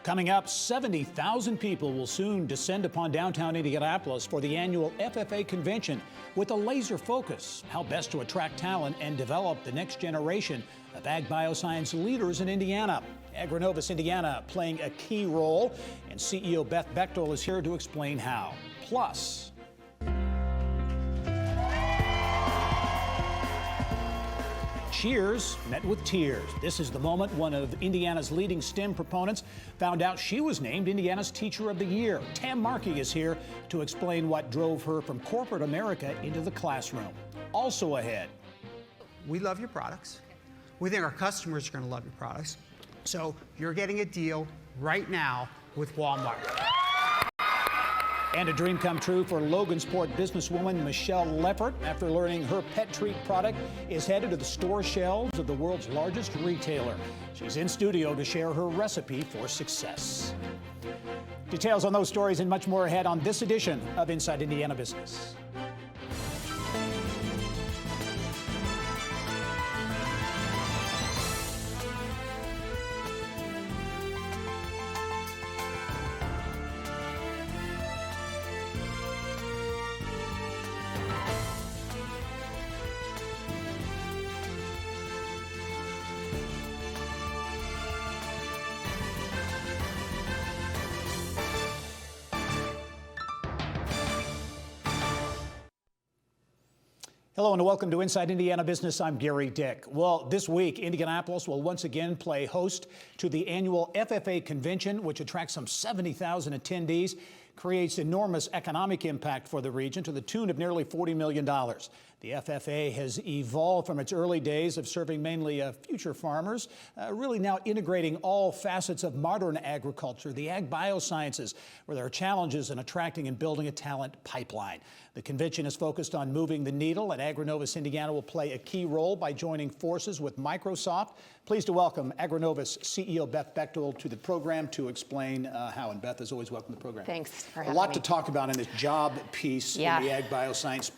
Coming up, 70,000 people will soon descend upon downtown Indianapolis for the annual FFA convention with a laser focus. How best to attract talent and develop the next generation of ag bioscience leaders in Indiana. Agronovus Indiana playing a key role, and CEO Beth Bechtel is here to explain how. Plus, cheers met with tears. This is the moment one of Indiana's leading STEM proponents found out she was named Indiana's Teacher of the Year. Tam Markey is here to explain what drove her from corporate America into the classroom. Also ahead. We love your products. We think our customers are going to love your products. So you're getting a deal right now with Walmart. And a dream come true for Logansport businesswoman Michelle Leffert after learning her pet treat product is headed to the store shelves of the world's largest retailer. She's in studio to share her recipe for success. Details on those stories and much more ahead on this edition of Inside Indiana Business. Hello and welcome to Inside Indiana Business. I'm Gary Dick. Well, this week, Indianapolis will once again play host to the annual FFA convention, which attracts some 70,000 attendees, creates enormous economic impact for the region to the tune of nearly $40 million. The FFA has evolved from its early days of serving mainly future farmers, really now integrating all facets of modern agriculture, the ag biosciences, where there are challenges in attracting and building a talent pipeline. The convention is focused on moving the needle, and Agronovus Indiana will play a key role by joining forces with Microsoft. Pleased to welcome Agronovus CEO Beth Bechtel to the program to explain how. And Beth, as always, welcome to the program. Thanks for having me. A lot to talk about in this job piece in the ag bioscience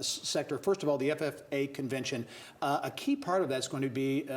sector. First of all, the FFA convention, a key part of that's going to be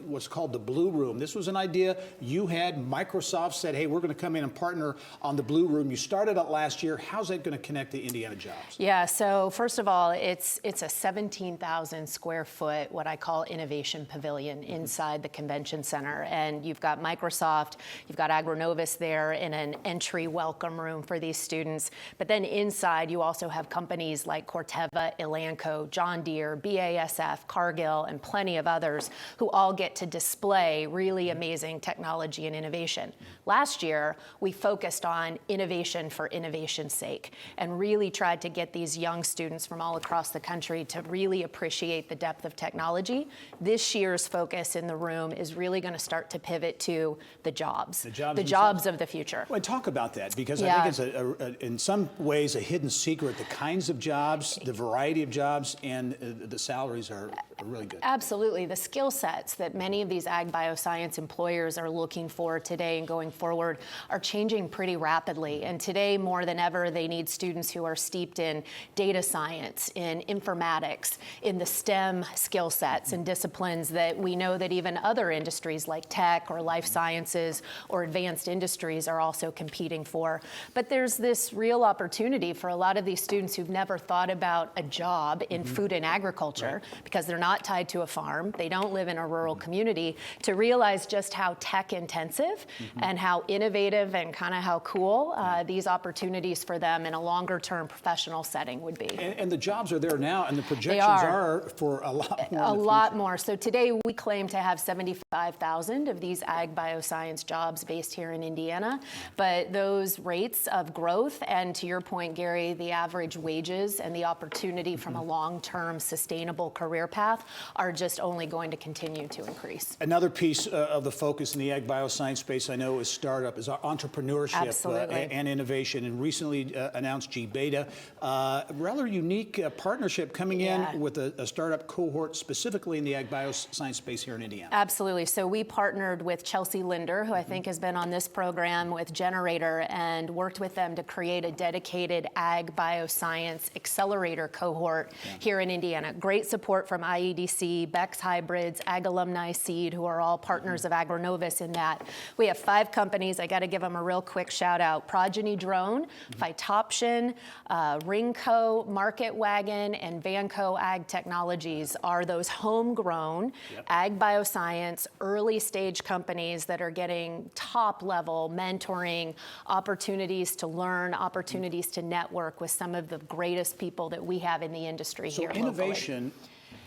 what's called the Blue Room. This was an idea you had. Microsoft said, hey, we're going to come in and partner on the Blue Room. You started it last year. How's that going to connect to Indiana jobs? Yeah, so first of all, it's a 17,000 square foot, what I call innovation pavilion inside the convention center. And you've got Microsoft, you've got Agronovus there in an entry welcome room for these students. But then inside, you also have companies like Corteva, Elanco, John Deere, BASF, Cargill, and plenty of others who all get to display really amazing technology and innovation. Last year, we focused on innovation for innovation's sake and really tried to get these young students from all across the country to really appreciate the depth of technology. This year's focus in the room is really going to start to pivot to the jobs of the future. Well, talk about that, because I think it's in some ways a hidden secret, the kinds of jobs, the variety of jobs, and the salaries are really good. Absolutely. The skill sets that many of these ag bioscience employers are looking for today and going forward are changing pretty rapidly. And today, more than ever, they need students who are steeped in data science, in informatics, in the STEM skill sets and disciplines that we know that even other industries like tech or life sciences or advanced industries are also competing for. But there's this real opportunity for a lot of these students who've never thought about a job in food and agriculture because they're not tied to a farm, they don't live in a rural community, to realize just how tech intensive and how innovative and kind of how cool these opportunities for them in a longer term professional setting would be. And the jobs are there now, and the projections are for a lot more. A lot more. So today we claim to have 75,000 of these ag bioscience jobs based here in Indiana, but those rates of growth and, to your point, Gary, the average wages and the opportunity from a long-term sustainable career path are just only going to continue to increase. Another piece of the focus in the ag bioscience space, I know, is startup, is entrepreneurship and innovation. And recently announced G-Beta, rather unique partnership coming in with a startup cohort specifically in the ag bioscience space here in Indiana. Absolutely. So we partnered with Chelsea Linder, who I think has been on this program with Generator, and worked with them to create a dedicated ag bioscience accelerator cohort here in Indiana. Great support from IEDC, Beck's Hybrids, Ag Alumni Seed, who are all partners of Agronovus in that. We have 5 companies. I got to give them a real quick shout out. Progeny Drone, Phytoption, Ringco, Market Wagon, and Vanco Ag Technologies are those homegrown ag bioscience early stage companies that are getting top level mentoring opportunities to learn, opportunities to network with some of the greatest people that we have in the industry here locally. Innovation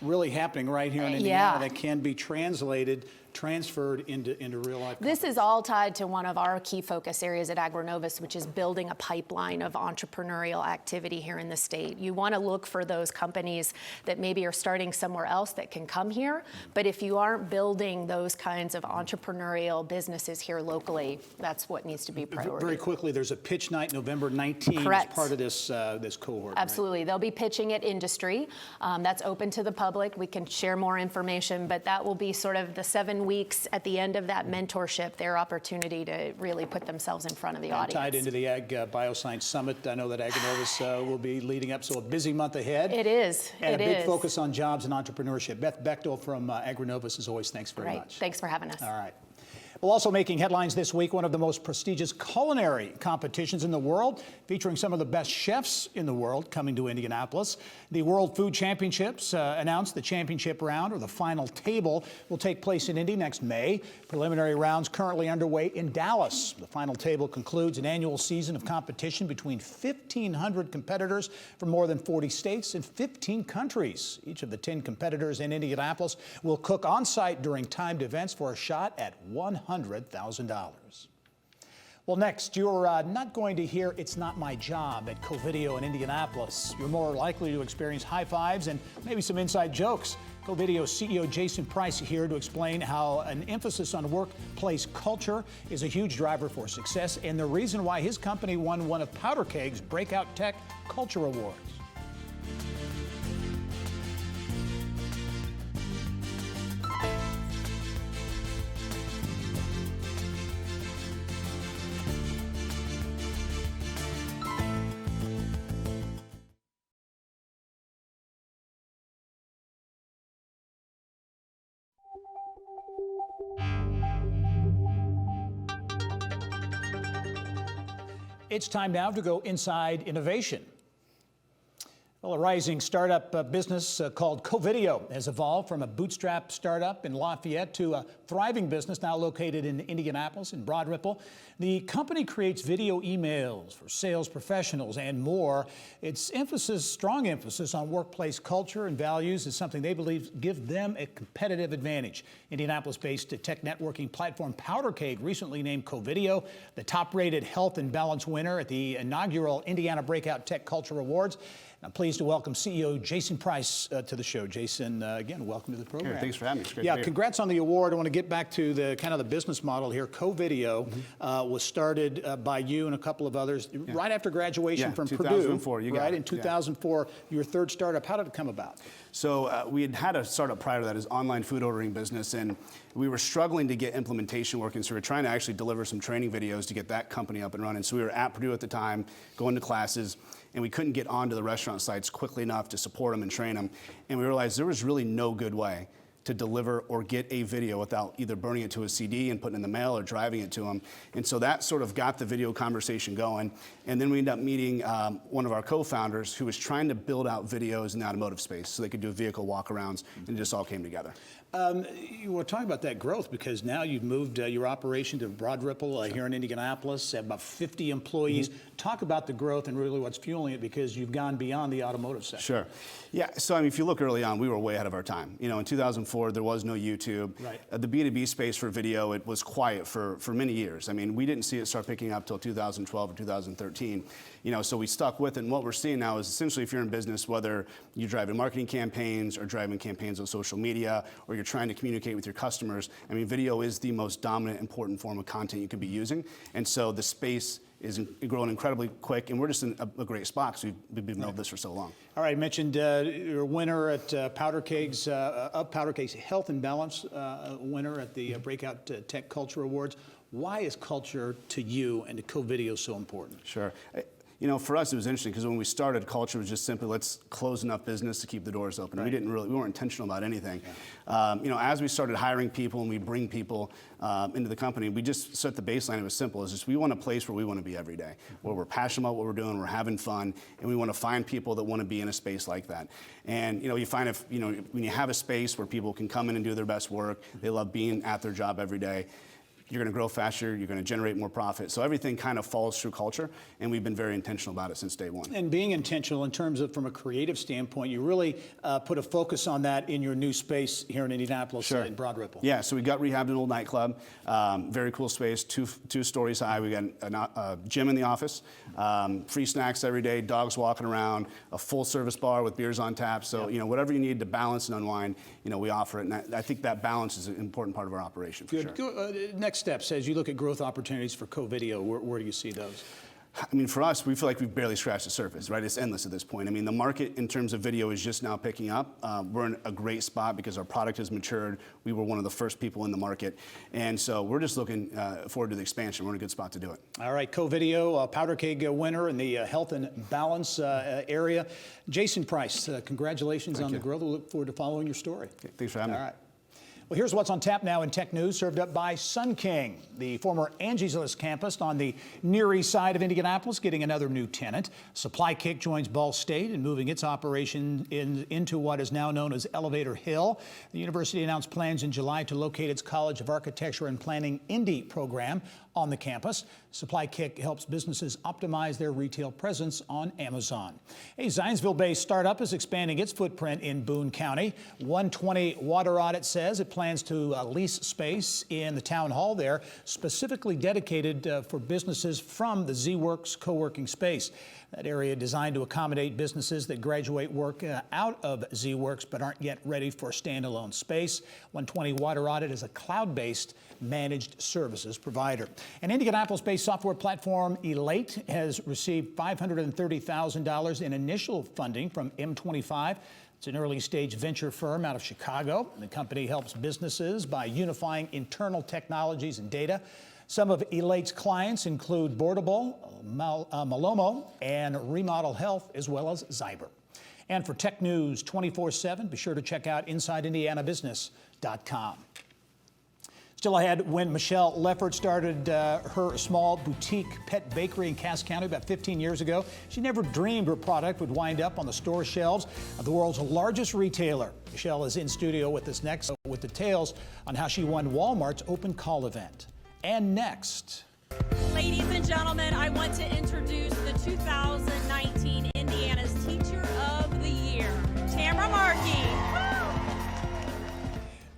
really happening right here in Indiana that can be transferred into real life. This is all tied to one of our key focus areas at Agronovus, which is building a pipeline of entrepreneurial activity here in the state. You want to look for those companies that maybe are starting somewhere else that can come here, but if you aren't building those kinds of entrepreneurial businesses here locally, that's what needs to be priority. Very quickly, there's a pitch night November 19th Correct. as part of this cohort. Absolutely. Right? They'll be pitching at industry. That's open to the public. We can share more information, but that will be sort of the 7 weeks at the end of that mentorship, their opportunity to really put themselves in front of the audience. Tied into the Ag Bioscience Summit, I know that Agronovus will be leading up, so a busy month ahead. It is. And a big focus on jobs and entrepreneurship. Beth Bechtel from Agronovus, as always, thanks very much. Thanks for having us. All right. Well, also making headlines this week, one of the most prestigious culinary competitions in the world, featuring some of the best chefs in the world coming to Indianapolis. The World Food Championships announced the championship round, or the final table, will take place in Indy next May. Preliminary rounds currently underway in Dallas. The final table concludes an annual season of competition between 1,500 competitors from more than 40 states and 15 countries. Each of the 10 competitors in Indianapolis will cook on site during timed events for a shot at $100,000. Well, next, you're not going to hear "It's Not My Job" at CoVideo in Indianapolis. You're more likely to experience high fives and maybe some inside jokes. CoVideo CEO Jason Price here to explain how an emphasis on workplace culture is a huge driver for success and the reason why his company won one of Powder Kegg's Breakout Tech Culture Awards. It's time now to go inside innovation. Well, a rising startup business called CoVideo has evolved from a bootstrap startup in Lafayette to a thriving business now located in Indianapolis and Broad Ripple. The company creates video emails for sales professionals and more. Its strong emphasis on workplace culture and values is something they believe give them a competitive advantage. Indianapolis-based tech networking platform Powder Keg recently named CoVideo the top-rated health and balance winner at the inaugural Indiana Breakout Tech Culture Awards. I'm pleased to welcome CEO Jason Price to the show. Jason, again, welcome to the program. Hey, thanks for having me. It's great to be here. Congrats on the award. I want to get back to the kind of the business model here. CoVideo was started by you and a couple of others right after graduation from 2004, Purdue. you got right it. in 2004, your third startup. How did it come about? So we had a startup prior to that, is online food ordering business, and we were struggling to get implementation working. So we were trying to actually deliver some training videos to get that company up and running. So we were at Purdue at the time, going to classes, and we couldn't get onto the restaurant sites quickly enough to support them and train them. And we realized there was really no good way to deliver or get a video without either burning it to a CD and putting it in the mail or driving it to them. And so that sort of got the video conversation going. And then we ended up meeting one of our co-founders who was trying to build out videos in the automotive space so they could do vehicle walkarounds, and it just all came together. You were talking about that growth because now you've moved your operation to Broad Ripple here in Indianapolis, have about 50 employees. Talk about the growth and really what's fueling it, because you've gone beyond the automotive sector. Sure. Yeah, so I mean, if you look early on, we were way ahead of our time. You know, in 2004, there was no YouTube. Right. The B2B space for video, it was quiet for many years. I mean, we didn't see it start picking up till 2012 or 2013. You know, so we stuck with it, and what we're seeing now is essentially if you're in business, whether you're driving marketing campaigns or driving campaigns on social media, or you're trying to communicate with your customers, I mean, video is the most dominant, important form of content you could be using, and so the space is growing incredibly quick, and we're just in a great spot because we've been doing this for so long. All right, you mentioned you're a winner at Powder Keg's Health and Balance winner at the Breakout Tech Culture Awards. Why is culture to you and to CoVideo so important? Sure. for us, it was interesting because when we started, culture was just simply, let's close enough business to keep the doors open. Right. We weren't intentional about anything. Yeah. As we started hiring people and we bring people into the company, we just set the baseline. It was simple. It's just we want a place where we want to be every day, where we're passionate about what we're doing, we're having fun, and we want to find people that want to be in a space like that. And you find when you have a space where people can come in and do their best work, they love being at their job every day, you're going to grow faster, you're going to generate more profit. So everything kind of falls through culture, and we've been very intentional about it since day one. And being intentional in terms of from a creative standpoint, you really put a focus on that in your new space here in Indianapolis. Sure. In Broad Ripple. Yeah, so we got rehabbed an old nightclub, very cool space, two stories high. We got a gym in the office, free snacks every day, dogs walking around, a full service bar with beers on tap. So whatever you need to balance and unwind, we offer it. And I think that balance is an important part of our operation. For Good. Sure. Next steps as you look at growth opportunities for CoVideo, where do you see those? I mean, for us, we feel like we've barely scratched the surface, right? It's endless at this point. I mean, the market in terms of video is just now picking up. We're in a great spot because our product has matured. We were one of the first people in the market. And so we're just looking forward to the expansion. We're in a good spot to do it. All right, CoVideo, Powder Keg winner in the health and balance area. Jason Price, congratulations on the growth. We look forward to following your story. Okay, thanks for having me. All right. Well, here's what's on tap now in tech news, served up by Sun King, the former Angie's List campus on the Near East side of Indianapolis, getting another new tenant. Supply Kick joins Ball State in moving its operation into what is now known as Elevator Hill. The university announced plans in July to locate its College of Architecture and Planning Indy program on the campus. Supply Kick helps businesses optimize their retail presence on Amazon. A Zionsville-based startup is expanding its footprint in Boone County. 120 Water Audit says it plans to lease space in the town hall there, specifically dedicated for businesses from the Z-Works co-working space. That area designed to accommodate businesses that graduate work out of Z-Works but aren't yet ready for standalone space. 120 Water Audit is a cloud-based managed services provider. An Indianapolis-based software platform, Elate, has received $530,000 in initial funding from M25. It's an early-stage venture firm out of Chicago. The company helps businesses by unifying internal technologies and data. Some of Elate's clients include Boardable, Malomo, and Remodel Health, as well as Zyber. And for tech news 24/7, be sure to check out InsideIndianaBusiness.com. Still ahead, when Michelle Leffert started her small boutique pet bakery in Cass County about 15 years ago, she never dreamed her product would wind up on the store shelves of the world's largest retailer. Michelle is in studio with us next with details on how she won Walmart's open call event. And next. Ladies and gentlemen, I want to introduce the 2019 Indiana's Teacher of the Year, Tamara Markey.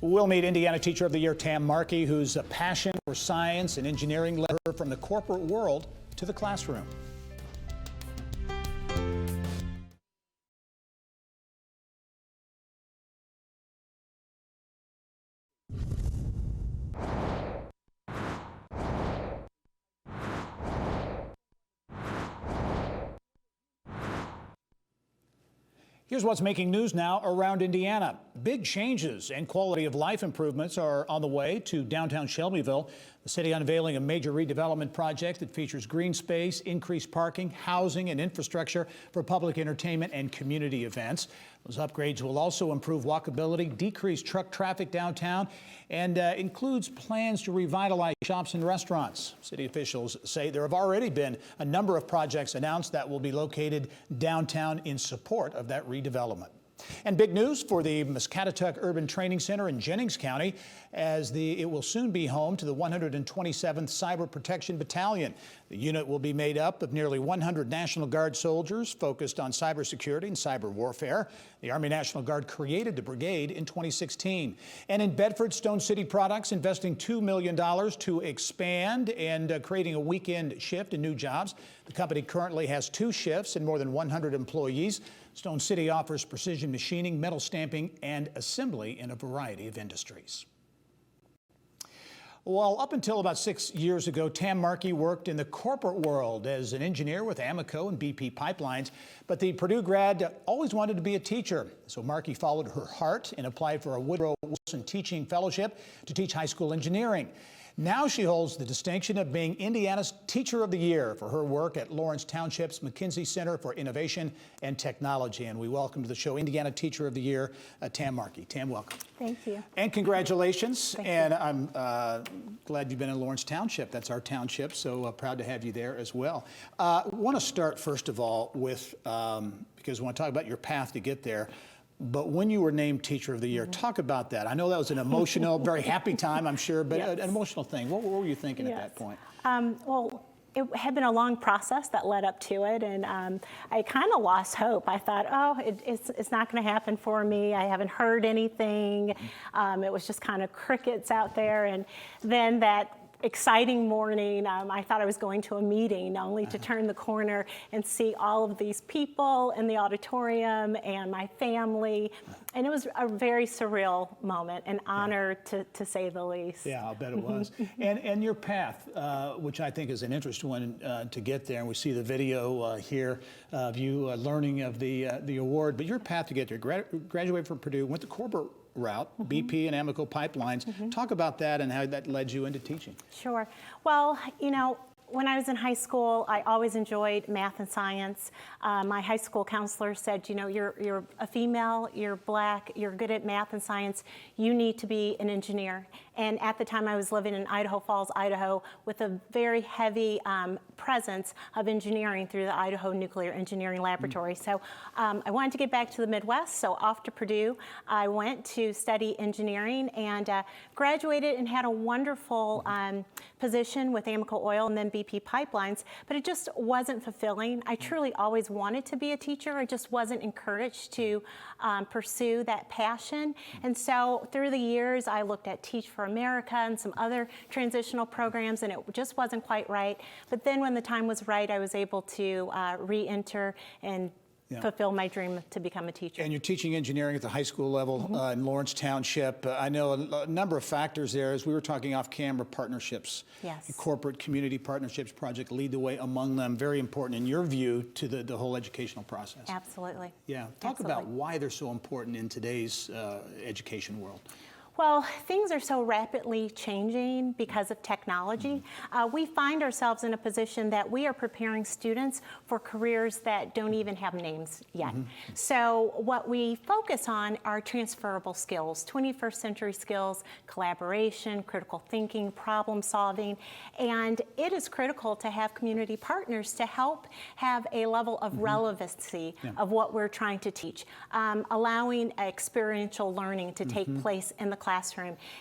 We'll meet Indiana Teacher of the Year Tam Markey, whose passion for science and engineering led her from the corporate world to the classroom. Here's what's making news now around Indiana. Big changes and quality of life improvements are on the way to downtown Shelbyville. The city unveiling a major redevelopment project that features green space, increased parking, housing, and infrastructure for public entertainment and community events. Those upgrades will also improve walkability, decrease truck traffic downtown, and includes plans to revitalize shops and restaurants. City officials say there have already been a number of projects announced that will be located downtown in support of that redevelopment. And big news for the Muscatatuck Urban Training Center in Jennings County, as it will soon be home to the 127th Cyber Protection Battalion. The unit will be made up of nearly 100 National Guard soldiers focused on cybersecurity and cyber warfare. The Army National Guard created the brigade in 2016. And in Bedford, Stone City Products investing $2 million to expand and creating a weekend shift and new jobs. The company currently has 2 shifts and more than 100 employees. Stone City offers precision machining, metal stamping, and assembly in a variety of industries. Well, up until about 6 years ago, Tam Markey worked in the corporate world as an engineer with Amoco and BP Pipelines, but the Purdue grad always wanted to be a teacher. So Markey followed her heart and applied for a Woodrow Wilson Teaching Fellowship to teach high school engineering. Now she holds the distinction of being Indiana's Teacher of the Year for her work at Lawrence Township's McKinsey Center for Innovation and Technology. And we welcome to the show Indiana Teacher of the Year, Tam Markey. Tam, welcome. Thank you. And congratulations. Thank and you. I'm glad you've been in Lawrence Township. That's our township, so proud to have you there as well. I want to start, first of all, with, because I want to talk about your path to get there. But when you were named Teacher of the Year, talk about that. I know that was an emotional, very happy time, I'm sure, but Yes. an emotional thing. What were you thinking at that point? Well, it had been a long process that led up to it, and I kind of lost hope. I thought, oh, it's not going to happen for me. I haven't heard anything. It was just kind of crickets out there. And then that exciting morning, I thought I was going to a meeting, only to turn the corner and see all of these people in the auditorium and my family. And it was a very surreal moment, an honor to say the least. Yeah, I'll bet it was. and your path, which I think is an interesting one to get there, and we see the video here of you learning of the award, but your path to get there, graduated from Purdue, went the corporate route, BP and Amoco Pipelines. Talk about that and how that led you into teaching. Sure. Well, you know, when I was in high school, I always enjoyed math and science. My high school counselor said, you know, you're a female, you're black, you're good at math and science, you need to be an engineer. And at the time I was living in Idaho Falls, Idaho, with a very heavy presence of engineering through the Idaho Nuclear Engineering Laboratory. So I wanted to get back to the Midwest, so off to Purdue. I went to study engineering and graduated and had a wonderful position with Amoco Oil and then BP Pipelines, but it just wasn't fulfilling. I truly always wanted to be a teacher. I just wasn't encouraged to pursue that passion. And so through the years, I looked at Teach for America and some other transitional programs, and it just wasn't quite right. But then when the time was right, I was able to re-enter and fulfill my dream to become a teacher. And you're teaching engineering at the high school level in Lawrence Township. I know a number of factors there. As we were talking off camera, partnerships, Yes. corporate community partnerships project lead the way among them. Very important in your view to the whole educational process. Absolutely. Yeah, talk Absolutely. about why they're so important in today's education world. Well, things are so rapidly changing because of technology. We find ourselves in a position that we are preparing students for careers that don't even have names yet. So what we focus on are transferable skills, 21st century skills, collaboration, critical thinking, problem solving, and it is critical to have community partners to help have a level of relevancy of what we're trying to teach, allowing experiential learning to take place in the classroom.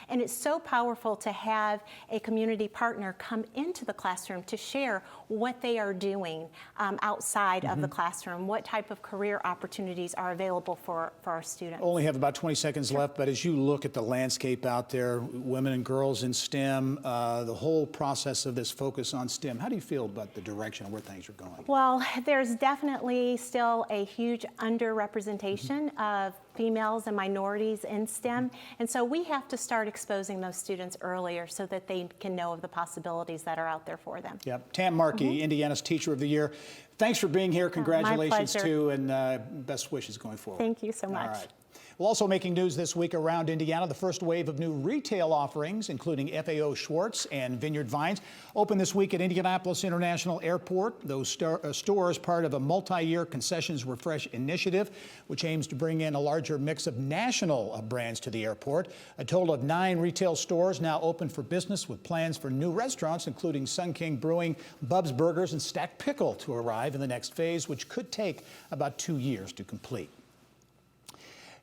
And it's so powerful to have a community partner come into the classroom to share what they are doing outside of the classroom, what type of career opportunities are available for our students. Only have about 20 seconds left, but as you look at the landscape out there, women and girls in STEM, the whole process of this focus on STEM, how do you feel about the direction of where things are going? Well, there's definitely still a huge underrepresentation of females and minorities in STEM, and so we have to start exposing those students earlier so that they can know of the possibilities that are out there for them. Yep. Tam Markey, Indiana's Teacher of the Year. Thanks for being here. Congratulations pleasure. too, and best wishes going forward. Thank you so much. All right. Well, also making news this week around Indiana, the first wave of new retail offerings, including FAO Schwartz and Vineyard Vines, open this week at Indianapolis International Airport. Those stores part of a multi-year concessions refresh initiative, which aims to bring in a larger mix of national brands to the airport. A total of 9 retail stores now open for business, with plans for new restaurants, including Sun King Brewing, Bub's Burgers, and Stacked Pickle to arrive in the next phase, which could take about 2 years to complete.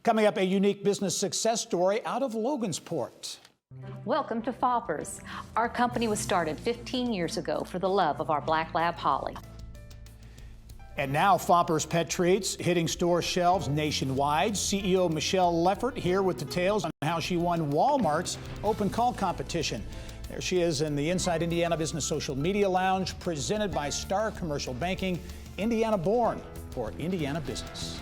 Coming up, a unique business success story out of Logansport. Welcome to Foppers. Our company was started 15 years ago for the love of our black lab, Holly. And now Foppers Pet Treats hitting store shelves nationwide. CEO Michelle Leffert here with details on how she won Walmart's open call competition. There she is in the Inside Indiana Business Social Media Lounge, presented by Star Commercial Banking, Indiana born for Indiana business.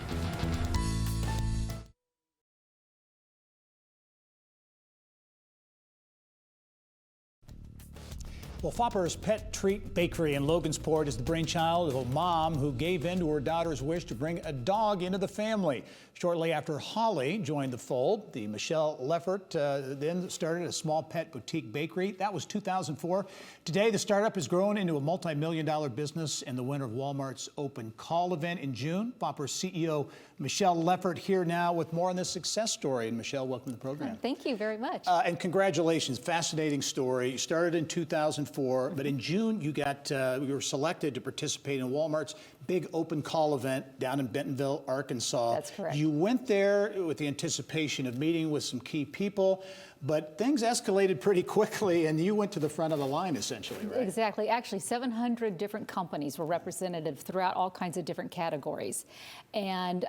Well, Fopper's Pet Treat Bakery in Logansport is the brainchild of a mom who gave in to her daughter's wish to bring a dog into the family. Shortly after Holly joined the fold, the Michelle Leffert then started a small pet boutique bakery. That was 2004. Today, the startup has grown into a multi-million-dollar business in the winter of Walmart's open call event in June. Fopper's CEO Michelle Leffert here now with more on this success story. And Michelle, welcome to the program. Thank you very much. And congratulations, fascinating story. You started in 2004, but in June you were selected to participate in Walmart's big open call event down in Bentonville, Arkansas. That's correct. You went there with the anticipation of meeting with some key people, but things escalated pretty quickly and you went to the front of the line essentially, right? Exactly. Actually, 700 different companies were represented throughout all kinds of different categories. And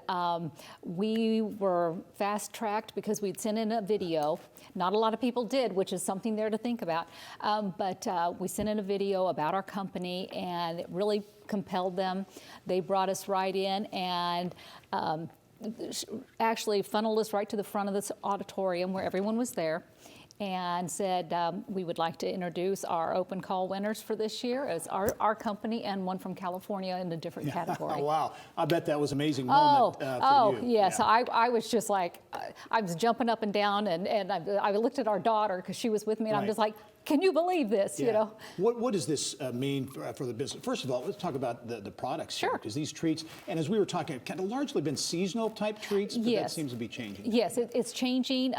we were fast-tracked because we'd sent in a video. Not a lot of people did, which is something there to think about. But we sent in a video about our company and it really compelled them. They brought us right in and actually funneled us right to the front of this auditorium where everyone was there and said we would like to introduce our open call winners for this year as our company and one from California in a different category. Wow, I bet that was an amazing moment for you. Yes, yeah. I was just like, I was jumping up and down and I looked at our daughter because she was with me and I'm just like, can you believe this, you know? What does this mean for the business? First of all, let's talk about the products. Sure. Because these treats, and as we were talking, kind of largely been seasonal type treats, but that seems to be changing. Yes, it's changing.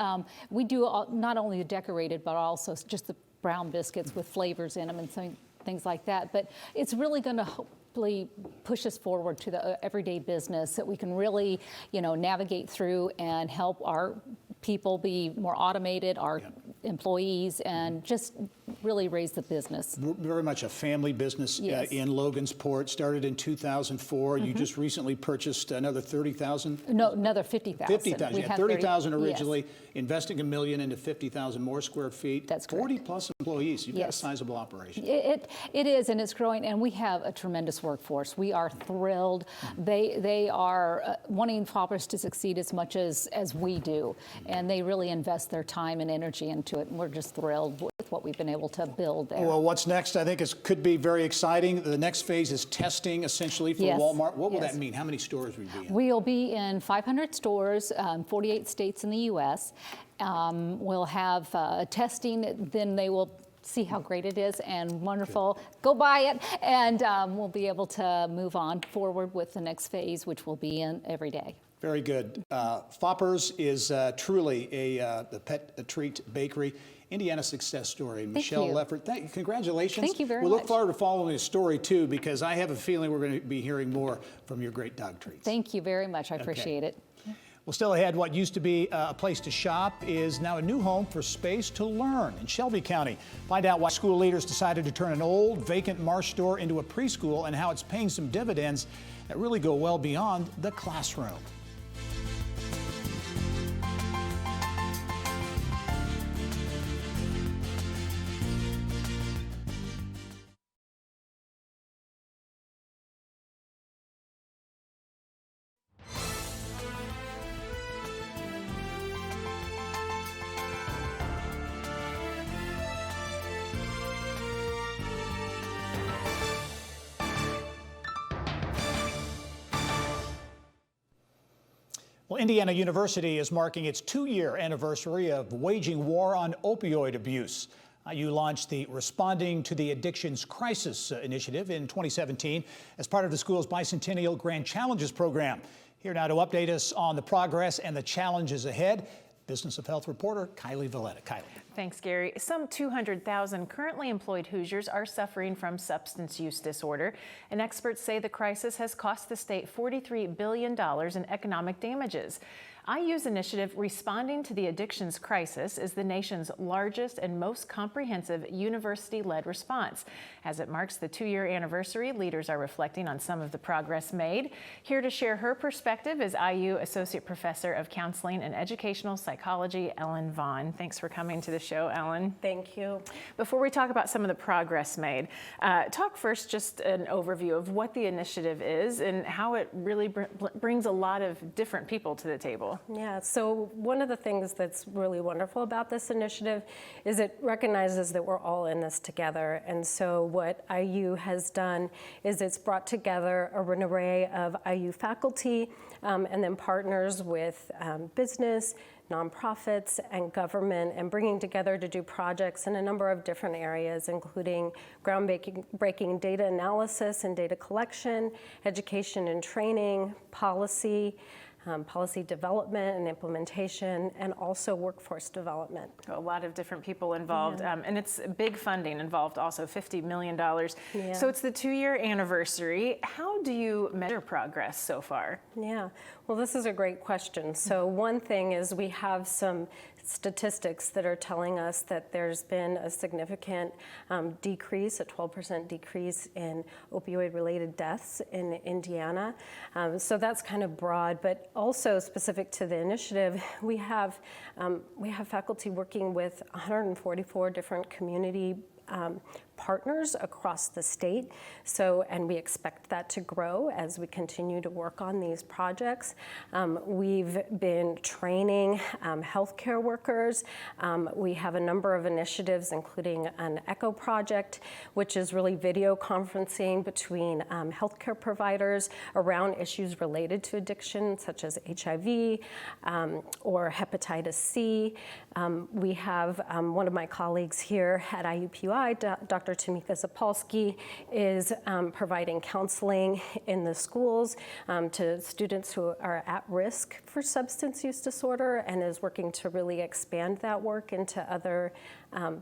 We do not only the decorated, but also just the brown biscuits with flavors in them and things like that. But it's really going to hopefully push us forward to the everyday business that we can really, navigate through and help our people be more automated, our employees, and just really raise the business. Very much a family business in Logansport. Started in 2004. You just recently purchased another 30,000? No, another 50,000. 50,000. You had 30,000 originally, investing $1 million into 50,000 more square feet. That's correct. 40 plus employees. You've got a sizable operation. It is, and it's growing, and we have a tremendous workforce. We are thrilled. They are wanting Foppers to succeed as much as we do, and they really invest their time and energy into it, and we're just thrilled with what we've been able to build there. Well, what's next, I think, could be very exciting. The next phase is testing, essentially, for Walmart. What will that mean? How many stores will we be in? We'll be in 500 stores, 48 states in the U.S. We'll have testing, then they will see how great it is and wonderful. Go buy it, and we'll be able to move on forward with the next phase, which will be in every day. Very good. Foppers is truly the pet treat bakery. Indiana success story. Michelle Leffert, congratulations. Thank you very much. We look forward to following the story too, because I have a feeling we're going to be hearing more from your great dog treats. Thank you very much. I appreciate it. Well, still ahead, what used to be a place to shop is now a new home for space to learn in Shelby County. Find out why school leaders decided to turn an old vacant Marsh store into a preschool and how it's paying some dividends that really go well beyond the classroom. Well, Indiana University is marking its 2-year anniversary of waging war on opioid abuse. You launched the Responding to the Addictions Crisis initiative in 2017 as part of the school's bicentennial Grand Challenges program. Here now to update us on the progress and the challenges ahead, Business of Health reporter Kylie Valletta. Kylie. Thanks, Gary. Some 200,000 currently employed Hoosiers are suffering from substance use disorder, and experts say the crisis has cost the state $43 billion in economic damages. IU's initiative, Responding to the Addictions Crisis, is the nation's largest and most comprehensive university-led response. As it marks the 2-year anniversary, leaders are reflecting on some of the progress made. Here to share her perspective is IU Associate Professor of Counseling and Educational Psychology, Ellen Vaughn. Thanks for coming to the show, Ellen. Thank you. Before we talk about some of the progress made, talk first just an overview of what the initiative is and how it really brings a lot of different people to the table. Yeah, so one of the things that's really wonderful about this initiative is it recognizes that we're all in this together. And so what IU has done is it's brought together an array of IU faculty and then partners with business, nonprofits, and government, and bringing together to do projects in a number of different areas, including groundbreaking data analysis and data collection, education and training, policy, policy development and implementation, and also workforce development. A lot of different people involved, and it's big funding involved also, $50 million. Yeah. So it's the 2-year anniversary. How do you measure progress so far? Yeah, well, this is a great question. So one thing is we have some statistics that are telling us that there's been a significant decrease, a 12% decrease in opioid-related deaths in Indiana. So that's kind of broad, but also specific to the initiative, we have faculty working with 144 different community partners across the state. So, and we expect that to grow as we continue to work on these projects. We've been training healthcare workers. We have a number of initiatives, including an ECHO project, which is really video conferencing between healthcare providers around issues related to addiction, such as HIV or hepatitis C. We have one of my colleagues here at IUPUI, Dr. Tamika Zapolsky, is providing counseling in the schools to students who are at risk for substance use disorder, and is working to really expand that work into other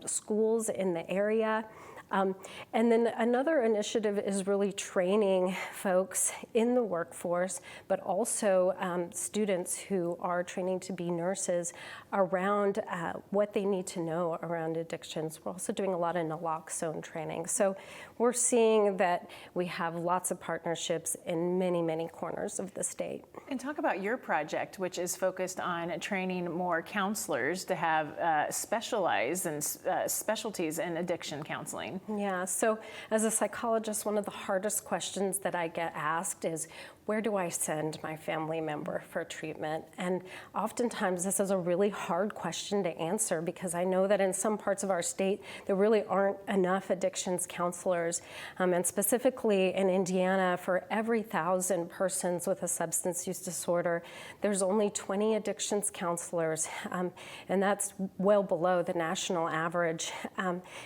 schools in the area. And then another initiative is really training folks in the workforce, but also students who are training to be nurses around what they need to know around addictions. We're also doing a lot of naloxone training. So we're seeing that we have lots of partnerships in many, many corners of the state. And talk about your project, which is focused on training more counselors to have specialize and specialties in addiction counseling. Yeah, so as a psychologist, one of the hardest questions that I get asked is, where do I send my family member for treatment? And oftentimes this is a really hard question to answer, because I know that in some parts of our state, there really aren't enough addictions counselors. And specifically in Indiana, for every 1,000 persons with a substance use disorder, there's only 20 addictions counselors. And that's well below the national average.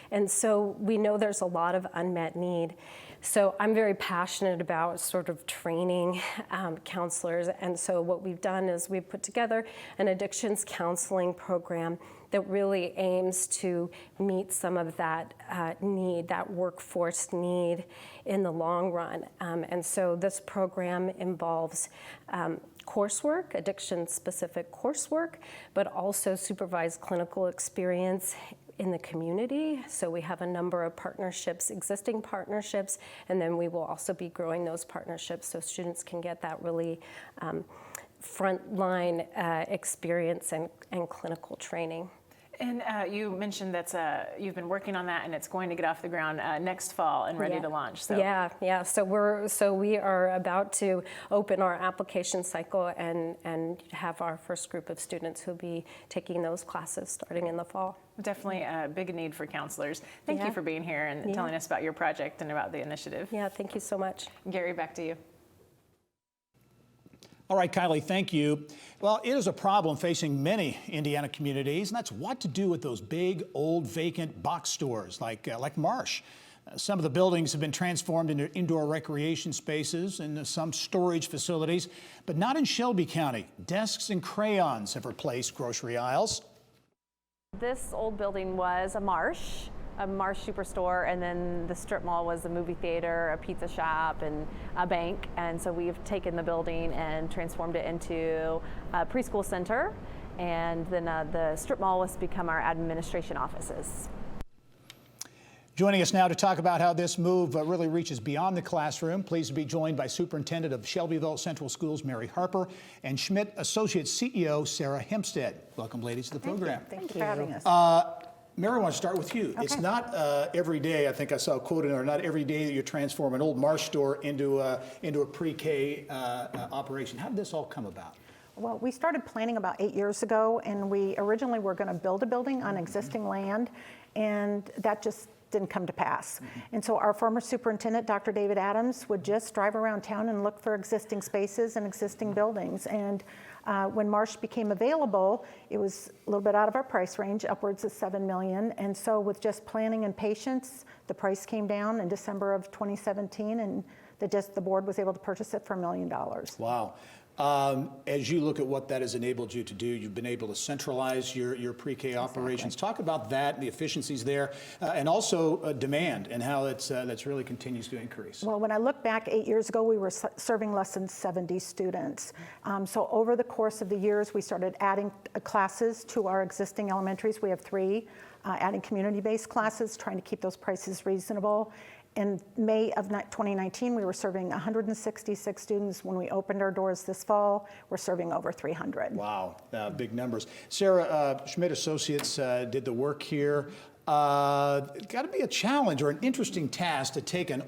And so we know there's a lot of unmet need. So I'm very passionate about sort of training counselors. And so what we've done is we've put together an addictions counseling program that really aims to meet some of that need, that workforce need in the long run. And so this program involves coursework, addiction-specific coursework, but also supervised clinical experience in the community. So we have a number of partnerships, existing partnerships, and then we will also be growing those partnerships so students can get that really frontline experience and clinical training. And you mentioned that you've been working on that, and it's going to get off the ground next fall and ready to launch. So. Yeah. So we are about to open our application cycle and have our first group of students who'll be taking those classes starting in the fall. Definitely a big need for counselors. Thank you for being here and telling us about your project and about the initiative. Yeah, thank you so much. Gary, back to you. All right, Kylie, thank you. Well, it is a problem facing many Indiana communities, and that's what to do with those big, old, vacant box stores like Marsh. Some of the buildings have been transformed into indoor recreation spaces and some storage facilities, but not in Shelby County. Desks and crayons have replaced grocery aisles. This old building was a Marsh Superstore, and then the strip mall was a movie theater, a pizza shop, and a bank. And so we've taken the building and transformed it into a preschool center, and then the strip mall was to become our administration offices. Joining us now to talk about how this move really reaches beyond the classroom, pleased to be joined by Superintendent of Shelbyville Central Schools, Mary Harper, and Schmidt Associates CEO, Sarah Hempstead. Welcome, ladies, to the program. Thank you for having us. Mary, I want to start with you. Okay. It's not every day, I think I saw a quote in there, not every day that you transform an old Marsh store into a pre-K operation. How did this all come about? Well, we started planning about 8 years ago, and we originally were going to build a building on existing land, and that just didn't come to pass. And so our former superintendent, Dr. David Adams, would just drive around town and look for existing spaces and existing buildings. And when Marsh became available, it was a little bit out of our price range, upwards of $7 million. And so with just planning and patience, the price came down in December of 2017, and the board was able to purchase it for $1 million. Wow. As you look at what that has enabled you to do, you've been able to centralize your pre-K operations. Talk about that and the efficiencies there, and also demand and how that's really continues to increase. Well, when I look back 8 years ago, we were serving less than 70 students. So over the course of the years, we started adding classes to our existing elementaries. We have 3, adding community-based classes, trying to keep those prices reasonable. In May of 2019, we were serving 166 students. When we opened our doors this fall, we're serving over 300. Wow, big numbers. Sarah, Schmidt Associates did the work here. It's got to be a challenge or an interesting task to take an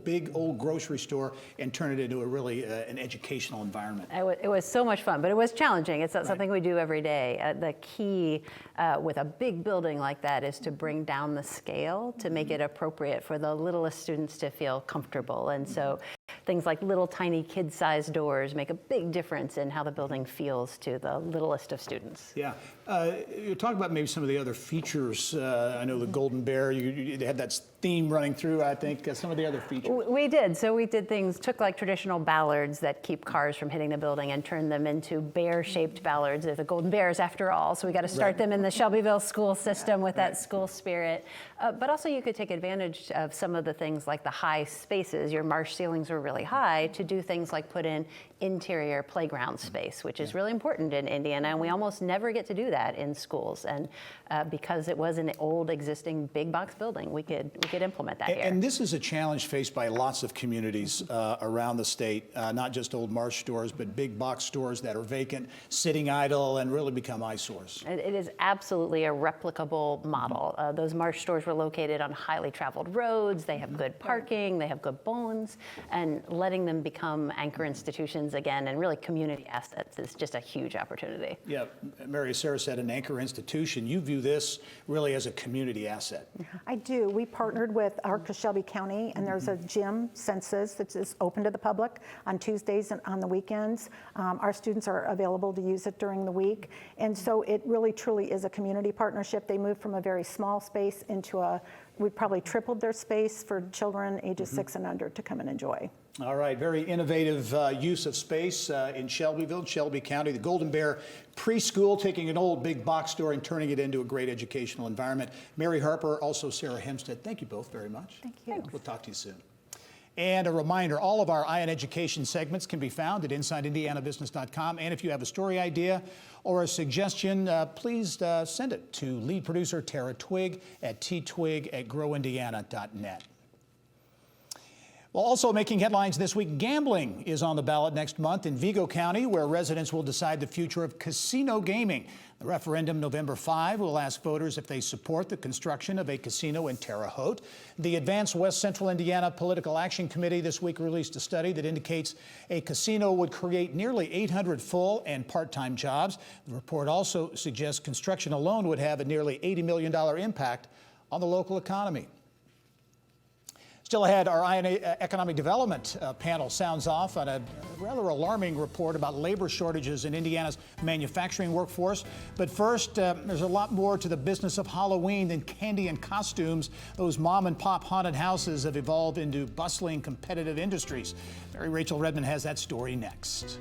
big old grocery store and turn it into a really an educational environment. It was so much fun, but it was challenging. It's not something we do every day. The key with a big building like that is to bring down the scale to make it appropriate for the littlest students to feel comfortable. And so things like little tiny kid-sized doors make a big difference in how the building feels to the littlest of students. Yeah. You talk about maybe some of the other features. I know the Golden Bear, you had that theme running through, I think, some of the other features. We did. So we did things, took like traditional ballards that keep cars from hitting the building and turned them into bear-shaped ballards. They're the Golden Bears after all, so we got to start them in the Shelbyville school system with that school spirit. But also you could take advantage of some of the things like the high spaces. Your Marsh ceilings were really high to do things like put in interior playground space, which is really important in Indiana, and we almost never get to do that in schools. And because it was an old existing big box building, we could implement that here. And this is a challenge faced by lots of communities around the state, not just old Marsh stores, but big box stores that are vacant, sitting idle, and really become eyesores. It is absolutely a replicable model. Those Marsh stores were located on highly traveled roads. They have good parking, they have good bones, and letting them become anchor institutions again and really community assets is just a huge opportunity. Yeah, Mary, as Sarah said, an anchor institution. You view this really as a community asset. I do. We partnered with Shelby County, and there's a gym, Senses, that is open to the public on Tuesdays and on the weekends. Our students are available to use it during the week. And so it really truly is a community partnership. They moved from a very small space into we probably tripled their space for children ages 6 and under to come and enjoy. All right, very innovative use of space in Shelbyville, Shelby County. The Golden Bear Preschool, taking an old big box store and turning it into a great educational environment. Mary Harper, also Sarah Hempstead, thank you both very much. Thank you. We'll talk to you soon. And a reminder, all of our Eye on Education segments can be found at InsideIndianaBusiness.com. And if you have a story idea or a suggestion, please send it to lead producer Tara Twig at ttwig@growindiana.net. Well, also making headlines this week, gambling is on the ballot next month in Vigo County, where residents will decide the future of casino gaming. The referendum November 5 will ask voters if they support the construction of a casino in Terre Haute. The Advanced West Central Indiana Political Action Committee this week released a study that indicates a casino would create nearly 800 full and part-time jobs. The report also suggests construction alone would have a nearly $80 million impact on the local economy. Still ahead, our Economic Development panel sounds off on a rather alarming report about labor shortages in Indiana's manufacturing workforce. But first, there's a lot more to the business of Halloween than candy and costumes. Those mom and pop haunted houses have evolved into bustling competitive industries. Mary Rachel Redmond has that story next.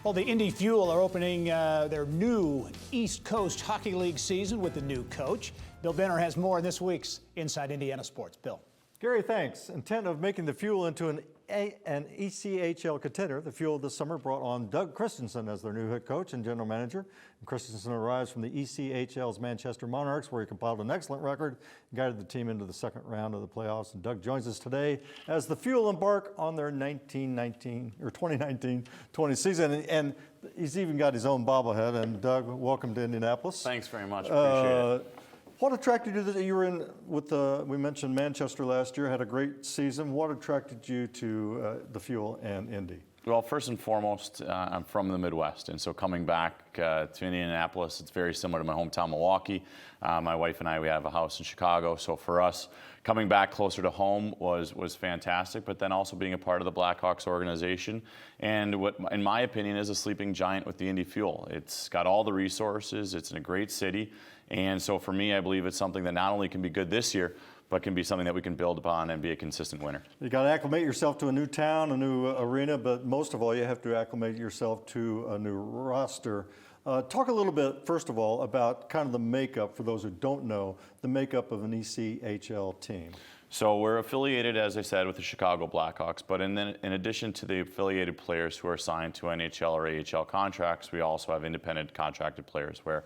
Well, the Indy Fuel are opening their new East Coast Hockey League season with the new coach. Bill Benner has more in this week's Inside Indiana Sports. Bill. Gary, thanks. Intent of making the Fuel into an ECHL contender, the Fuel this summer brought on Doug Christensen as their new head coach and general manager. And Christensen arrives from the ECHL's Manchester Monarchs, where he compiled an excellent record and guided the team into the second round of the playoffs. And Doug joins us today as the Fuel embark on their 2019-20 season. And he's even got his own bobblehead. And Doug, welcome to Indianapolis. Thanks very much. Appreciate it. What attracted you to, you were in with we mentioned Manchester last year, had a great season. What attracted you to the Fuel and Indy? Well, first and foremost, I'm from the Midwest, and so coming back to Indianapolis, it's very similar to my hometown, Milwaukee. My wife and I, we have a house in Chicago, so for us, coming back closer to home was fantastic, but then also being a part of the Blackhawks organization, and what, in my opinion, is a sleeping giant with the Indy Fuel. It's got all the resources, it's in a great city, and so for me, I believe it's something that not only can be good this year, but can be something that we can build upon and be a consistent winner. You got to acclimate yourself to a new town, a new arena, but most of all, you have to acclimate yourself to a new roster. Talk a little bit, first of all, about kind of the makeup, for those who don't know, the makeup of an ECHL team. So we're affiliated, as I said, with the Chicago Blackhawks, but in addition to the affiliated players who are signed to NHL or AHL contracts, we also have independent contracted players where,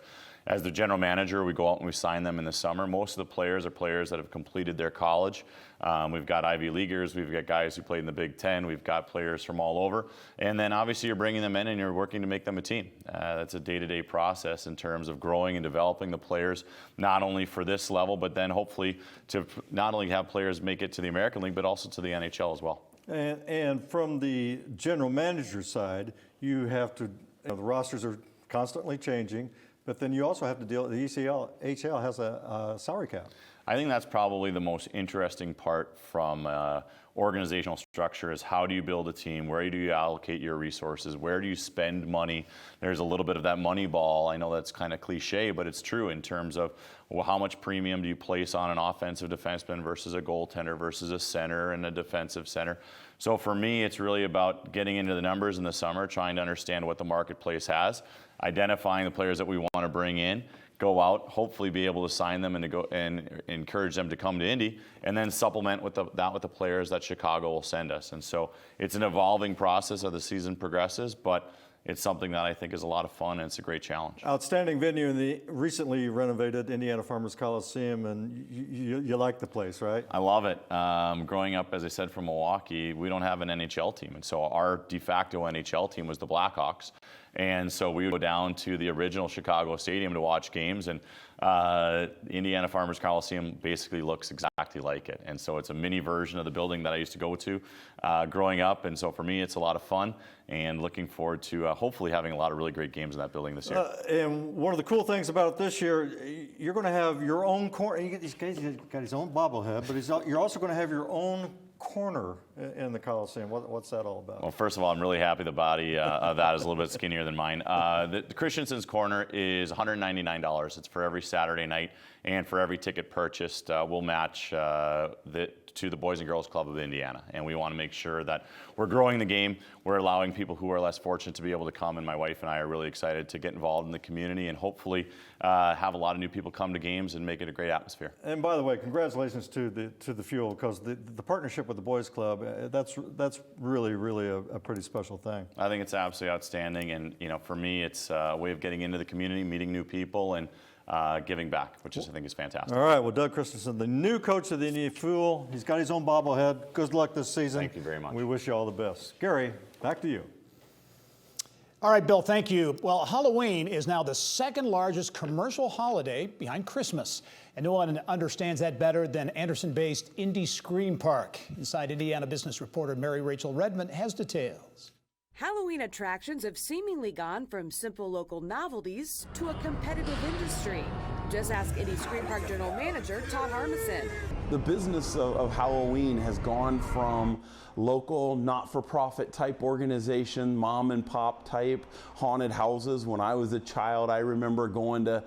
as the general manager, we go out and we sign them in the summer. Most of the players are players that have completed their college. We've got Ivy Leaguers, we've got guys who played in the Big Ten, we've got players from all over. And then obviously you're bringing them in and you're working to make them a team. That's a day-to-day process in terms of growing and developing the players, not only for this level, but then hopefully to not only have players make it to the American League, but also to the NHL as well. And from the general manager side, you have to, the rosters are constantly changing, but then you also have to deal, the ECHL has a salary cap. I think that's probably the most interesting part from organizational structure is how do you build a team? Where do you allocate your resources? Where do you spend money? There's a little bit of that money ball. I know that's kind of cliche, but it's true in terms of how much premium do you place on an offensive defenseman versus a goaltender versus a center and a defensive center. So for me, it's really about getting into the numbers in the summer, trying to understand what the marketplace has, identifying the players that we want to bring in, go out, hopefully be able to sign them and to go and encourage them to come to Indy, and then supplement with that with the players that Chicago will send us. And so it's an evolving process as the season progresses, but it's something that I think is a lot of fun and it's a great challenge. Outstanding venue in the recently renovated Indiana Farmers Coliseum, and you like the place, right? I love it. Growing up, as I said, from Milwaukee, we don't have an NHL team, and so our de facto NHL team was the Blackhawks. And so we would go down to the original Chicago Stadium to watch games, and Indiana Farmers Coliseum basically looks exactly like it. And so it's a mini version of the building that I used to go to growing up. And so for me, it's a lot of fun and looking forward to hopefully having a lot of really great games in that building this year. And one of the cool things about it this year, you're going to have your own corner. He's got his own bobblehead, but you're also going to have your own corner in the Coliseum. What's that all about? Well, first of all, I'm really happy the body of that is a little bit skinnier than mine. The Christensen's corner is $199. It's for every Saturday night, and for every ticket purchased, we'll match to the Boys and Girls Club of Indiana. And we want to make sure that we're growing the game. We're allowing people who are less fortunate to be able to come, and my wife and I are really excited to get involved in the community and hopefully have a lot of new people come to games and make it a great atmosphere. And by the way, congratulations to the Fuel, because the partnership with the Boys Club, that's really a pretty special thing. I think it's absolutely outstanding, and for me, it's a way of getting into the community, meeting new people, and giving back, which I think is fantastic. All right, well, Doug Christensen, the new coach of the Indiana Fuel, he's got his own bobblehead. Good luck this season. Thank you very much. We wish you all the best. Gary, back to you. All right, Bill, thank you. Well, Halloween is now the second largest commercial holiday behind Christmas. And no one understands that better than Anderson-based Indy Screen Park. Inside Indiana business reporter Mary Rachel Redmond has details. Halloween attractions have seemingly gone from simple local novelties to a competitive industry. Just ask Indy Screen Park General Manager Todd Harmison. The business of Halloween has gone from local, not-for-profit type organization, mom and pop type haunted houses. When I was a child, I remember going to,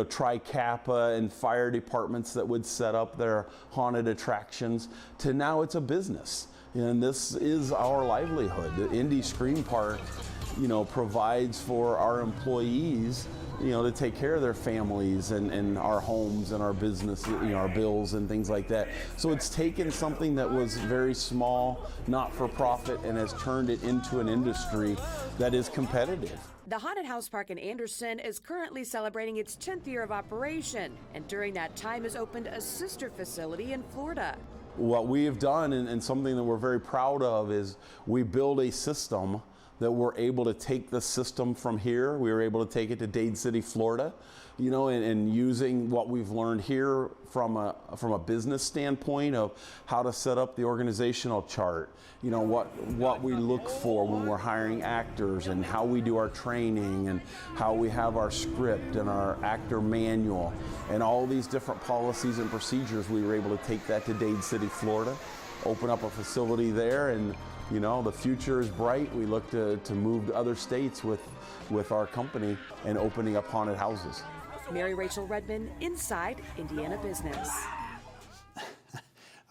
Tri-Kappa and fire departments that would set up their haunted attractions, to now it's a business. And this is our livelihood. The Indy Screen Park, provides for our employees to take care of their families and our homes and our business, our bills and things like that. So it's taken something that was very small, not for profit, and has turned it into an industry that is competitive. The Haunted House Park in Anderson is currently celebrating its 10th year of operation, and during that time has opened a sister facility in Florida. What we have done, and something that we're very proud of, is we build a system that we're able to take the system from here. We were able to take it to Dade City, Florida, and using what we've learned here from a business standpoint of how to set up the organizational chart, what we look for when we're hiring actors, and how we do our training, and how we have our script and our actor manual, and all these different policies and procedures. We were able to take that to Dade City, Florida, open up a facility there, and the future is bright. We look to move to other states with our company and opening up haunted houses. Mary Rachel Redmond, Inside Indiana Business.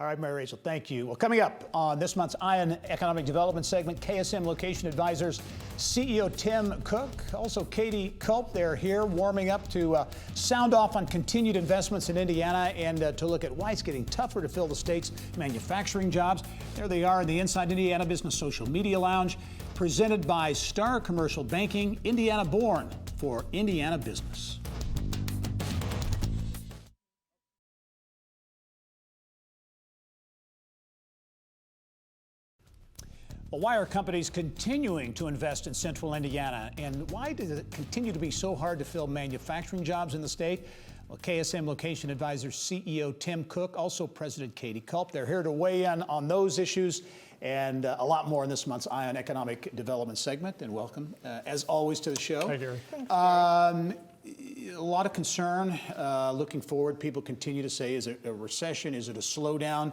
All right, Mary Rachel, thank you. Well, coming up on this month's Ion Economic Development segment, KSM Location Advisors CEO Tim Cook, also Katie Culp. They're here warming up to sound off on continued investments in Indiana and to look at why it's getting tougher to fill the state's manufacturing jobs. There they are in the Inside Indiana Business Social Media Lounge, presented by Star Commercial Banking, Indiana born for Indiana business. Well, why are companies continuing to invest in central Indiana, and why does it continue to be so hard to fill manufacturing jobs in the state? Well, KSM Location Advisors CEO Tim Cook, also President Katie Culp, they're here to weigh in on those issues and a lot more in this month's Ion Economic Development segment. And welcome, as always, to the show. Hi, Gary. Thanks, a lot of concern looking forward. People continue to say, is it a recession? Is it a slowdown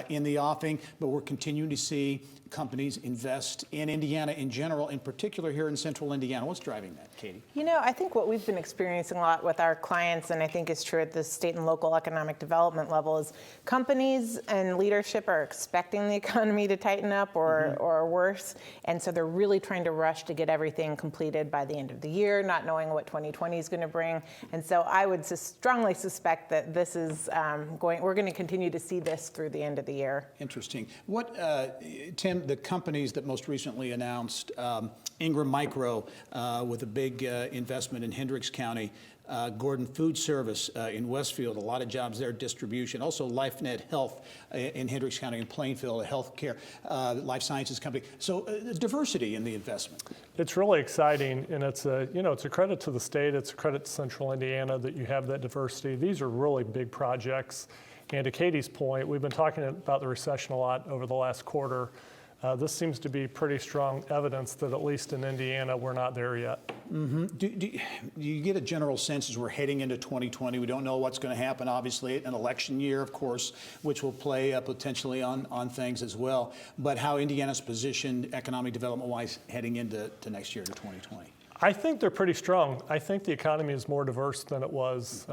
in the offing? But we're continuing to see companies invest in Indiana in general, in particular here in central Indiana. What's driving that, Katie? I think what we've been experiencing a lot with our clients, and I think is true at the state and local economic development level, is companies and leadership are expecting the economy to tighten up or worse. And so they're really trying to rush to get everything completed by the end of the year, not knowing what 2020 is going to bring. And so I would strongly suspect that this is we're going to continue to see this through the end of the year. Interesting. What, Tim, the companies that most recently announced, Ingram Micro with a big investment in Hendricks County, Gordon Food Service in Westfield, a lot of jobs there, distribution. Also LifeNet Health in Hendricks County and Plainfield, a healthcare life sciences company. So diversity in the investment. It's really exciting, and it's a credit to the state. It's a credit to Central Indiana that you have that diversity. These are really big projects. And to Katie's point, we've been talking about the recession a lot over the last quarter. This seems to be pretty strong evidence that at least in Indiana, we're not there yet. Mm-hmm. Do you get a general sense as we're heading into 2020? We don't know what's going to happen, obviously, an election year, of course, which will play potentially on things as well. But how Indiana's positioned economic development-wise heading into next year to 2020? I think they're pretty strong. I think the economy is more diverse than it was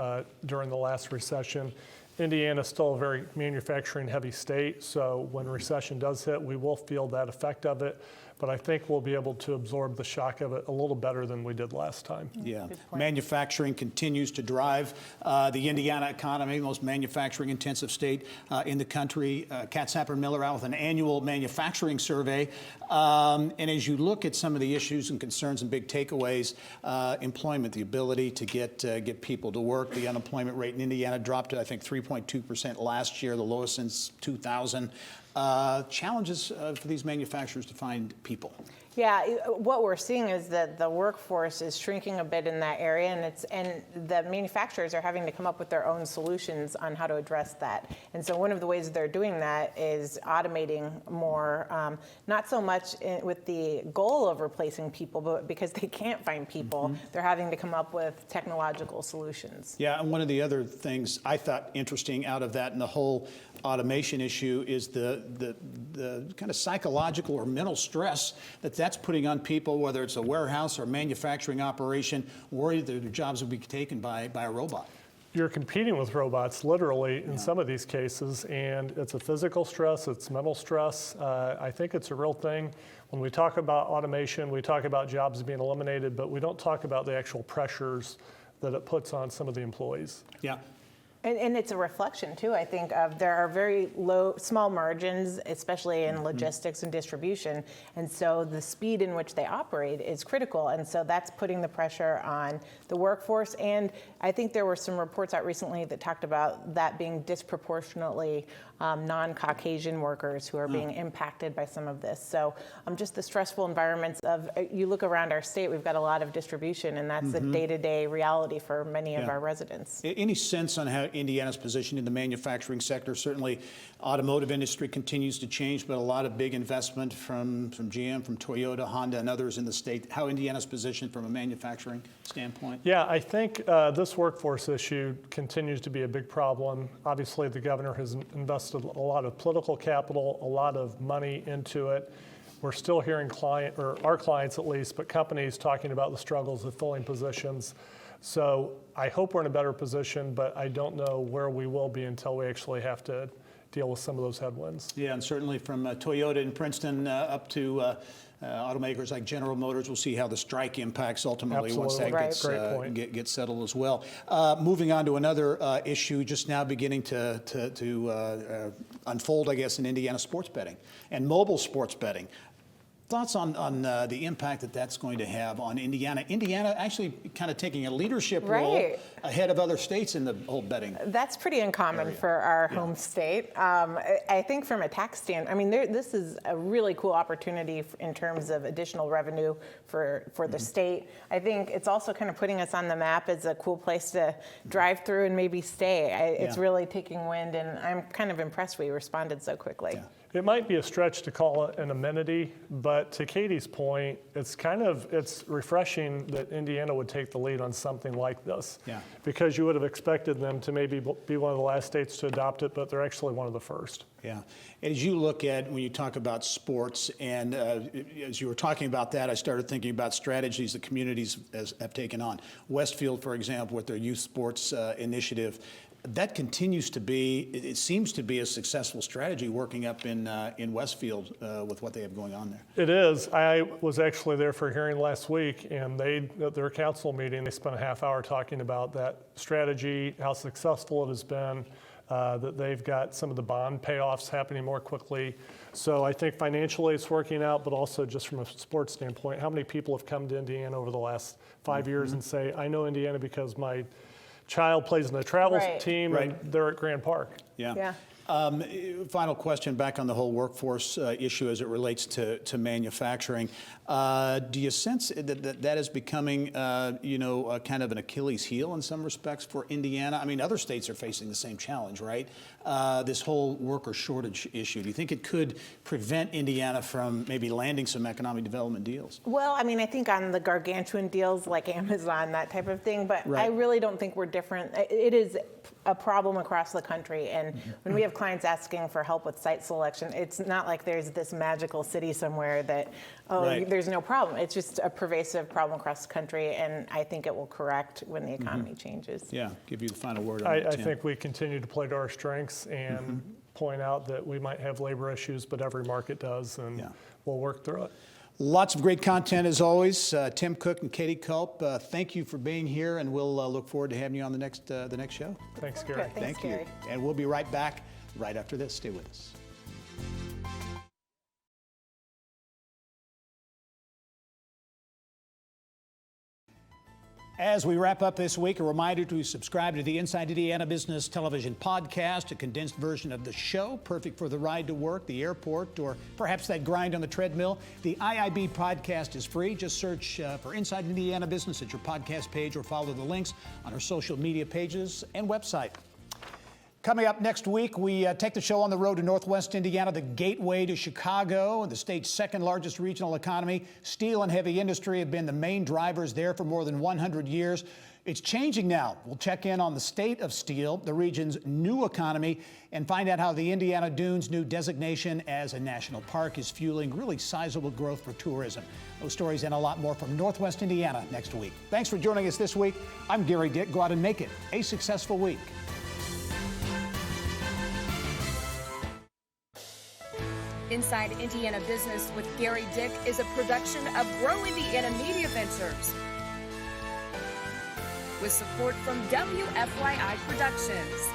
during the last recession. Indiana is still a very manufacturing-heavy state, so when recession does hit, we will feel that effect of it. But I think we'll be able to absorb the shock of it a little better than we did last time. Yeah, manufacturing continues to drive the Indiana economy, the most manufacturing-intensive state in the country. Katz-Sapper Miller out with an annual manufacturing survey. And as you look at some of the issues and concerns and big takeaways, employment, the ability to get people to work, the unemployment rate in Indiana dropped to, I think, 3.2% last year, the lowest since 2000. Challenges for these manufacturers to find people. Yeah, what we're seeing is that the workforce is shrinking a bit in that area, and the manufacturers are having to come up with their own solutions on how to address that. And so one of the ways they're doing that is automating more, not so much with the goal of replacing people, but because they can't find people, they're having to come up with technological solutions. Yeah, and one of the other things I thought interesting out of that and the whole automation issue is the kind of psychological or mental stress that's putting on people, whether it's a warehouse or manufacturing operation, worried that their jobs will be taken by a robot. you're competing with robots literally in some of these cases, and it's a physical stress, it's mental stress. I think it's a real thing. When we talk about automation, we talk about jobs being eliminated, but we don't talk about the actual pressures that it puts on some of the employees. Yeah. And it's a reflection, too, I think, of there are very small margins, especially in logistics and distribution. And so the speed in which they operate is critical. And so that's putting the pressure on the workforce. And I think there were some reports out recently that talked about that being disproportionately non-Caucasian workers who are being impacted by some of this. So just the stressful environments of, you look around our state, we've got a lot of distribution, and that's a day-to-day reality for many of our residents. Any sense on how Indiana's position in the manufacturing sector? Certainly, automotive industry continues to change, but a lot of big investment from GM, from Toyota, Honda, and others in the state. How Indiana's position from a manufacturing standpoint? Yeah, I think this workforce issue continues to be a big problem. Obviously, the governor has invested a lot of political capital, a lot of money into it. We're still hearing our clients at least, but companies talking about the struggles of filling positions. So I hope we're in a better position, but I don't know where we will be until we actually have to deal with some of those headwinds. Yeah, and certainly from Toyota in Princeton up to automakers like General Motors, we'll see how the strike impacts ultimately once that gets settled as well. Moving on to another issue just now beginning to unfold, I guess, in Indiana, sports betting and mobile sports betting. Thoughts on the impact that that's going to have on Indiana? Indiana actually kind of taking a leadership role ahead of other states in the whole betting. That's pretty uncommon for our home state. I think from a tax standpoint, I mean, this is a really cool opportunity in terms of additional revenue for the state. I think it's also kind of putting us on the map as a cool place to drive through and maybe stay. It's really taking wind, and I'm kind of impressed we responded so quickly. Yeah. It might be a stretch to call it an amenity, but to Katie's point, it's refreshing that Indiana would take the lead on something like this. Yeah. Because you would have expected them to maybe be one of the last states to adopt it, but they're actually one of the first. Yeah. And as you look at, when you talk about sports, and as you were talking about that, I started thinking about strategies that communities have taken on. Westfield, for example, with their youth sports initiative, that continues to be, it seems to be a successful strategy working up in Westfield with what they have going on there. It is. I was actually there for a hearing last week, and at their council meeting, they spent a half hour talking about that strategy, how successful it has been, that they've got some of the bond payoffs happening more quickly. So I think financially it's working out, but also just from a sports standpoint, how many people have come to Indiana over the last 5 years and say, I know Indiana because my child plays in a travel team and they're at Grand Park. Yeah. Final question back on the whole workforce issue as it relates to manufacturing. Do you sense that is becoming, kind of an Achilles heel in some respects for Indiana? I mean, other states are facing the same challenge, right? This whole worker shortage issue. Do you think it could prevent Indiana from maybe landing some economic development deals? Well, I mean, I think on the gargantuan deals like Amazon, that type of thing, but I really don't think we're different. It is a problem across the country, and when we have clients asking for help with site selection, it's not like there's this magical city somewhere that, there's no problem. It's just a pervasive problem across the country, and I think it will correct when the economy changes. Yeah, give you the final word on that, I think we continue to play to our strengths and point out that we might have labor issues, but every market does, and we'll work through it. Lots of great content as always. Tim Cook and Katie Culp, thank you for being here, and we'll look forward to having you on the next show. Thanks, Gary. Thank you. And we'll be right back right after this. Stay with us. As we wrap up this week, a reminder to subscribe to the Inside Indiana Business Television podcast, a condensed version of the show, perfect for the ride to work, the airport, or perhaps that grind on the treadmill. The IIB podcast is free. Just search for Inside Indiana Business at your podcast page or follow the links on our social media pages and website. Coming up next week, we take the show on the road to Northwest Indiana, the gateway to Chicago, the state's second largest regional economy. Steel and heavy industry have been the main drivers there for more than 100 years. It's changing now. We'll check in on the state of steel, the region's new economy, and find out how the Indiana Dunes' new designation as a national park is fueling really sizable growth for tourism. Those stories and a lot more from Northwest Indiana next week. Thanks for joining us this week. I'm Gary Dick. Go out and make it a successful week. Inside Indiana Business with Gary Dick is a production of Grow Indiana Media Ventures, with support from WFYI Productions.